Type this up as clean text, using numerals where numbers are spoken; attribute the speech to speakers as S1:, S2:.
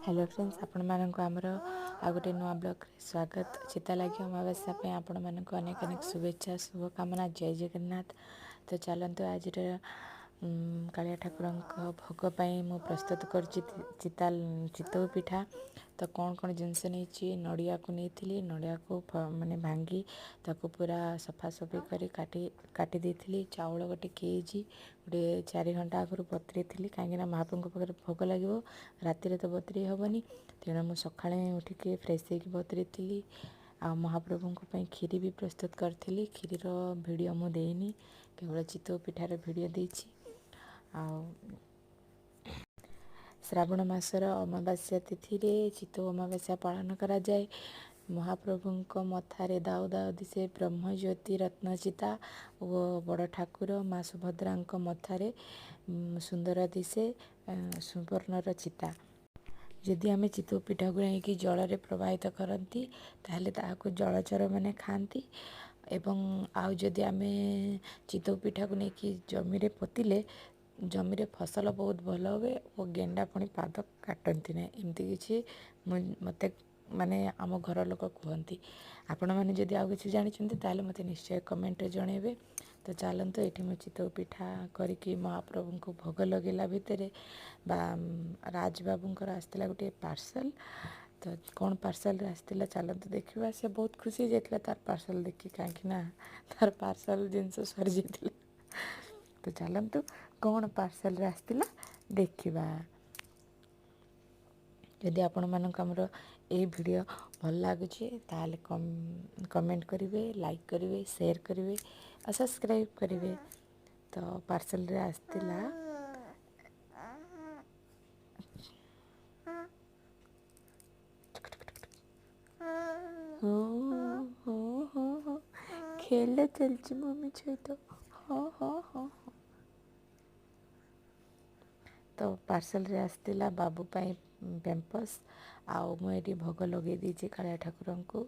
S1: Hello friends आपण मानक आमर आ गोटे नुआ ब्लॉग रे स्वागत। चिता लगे अमावास्या पे आपण मानक अनेक अनेक शुभेच्छा शुभकामना। जय जगन्नाथ। तो चलतु आज कालिया ठाकुर भोग मु प्रस्तुत कर चितऊ पिठा। तो कौन कौन जिनस नहीं नड़िया को नहीं नड़िया को माने भांगी ताको पूरा सफा सफी कर काटी देती। चाउल गोटे केजी गोटे 4 घंटा आगु बतरी थी कहीं महाप्रभु पाखे भोग लगे राति तो बतरी हेनी तेणु मुझे सका उठिक फ्रेश होकर बतरी थी। आ महाप्रभु खीरी भी प्रस्तुत करी। खीरीर वीडियो मु देनी केवल चितऊ पिठार वीडियो देछि। श्रावण मासर अमावास्या तिथि रे चितऊ अमावास्या पालन करा जाए। महाप्रभु मथारे दाऊ दाऊ दिशे ब्रह्मज्योति रत्नचिता और बड़ ठाकुर माँ सुभद्रा मथारे सुंदर दिशे सुवर्णर चिता। जदि आम चितऊ पिठा को नहीं जल में प्रवाहित करती ताहले ताहाको जलचर मैंने खाती। एवं आउ जदि आम चितऊ पिठा को नहीं जमी पोतिले जमी फसल बहुत भल हुए और गेंडा पुणी पाद काटती ना एमती किसी मत माने आम घर लोक कहती। आपण मैंने जदि आउ कि जानते ताले मत निश्चय कमेंट जनइबे। तो चलतु ये मुझे चितऊ पिठा करी महाप्रभु को भोग लगेला भितर राजबाबूर आसला गोटे पार्सल। तो कौन पार्सल आसला चलतु देखा। से बहुत खुशी जाता तार पार्सल देखी कहीं तार पार्सल जिनस सरी जाता। तो चलतु कौन पार्सल आसला देखा। जदि आपण मानक आमर ये वीडियो भल लगुच ताल कमेंट करेंगे, लाइक करेंगे, शेयर करेंगे और सब्सक्राइब करेंगे। तो पार्सल रे आसला हो खेल चलची मम्मी सहित हो। तो पार्सल रे आसला बाबू पाई पैम्पर्स आउ मुझे भोग लगे दीजिए कालिया ठाकुर को।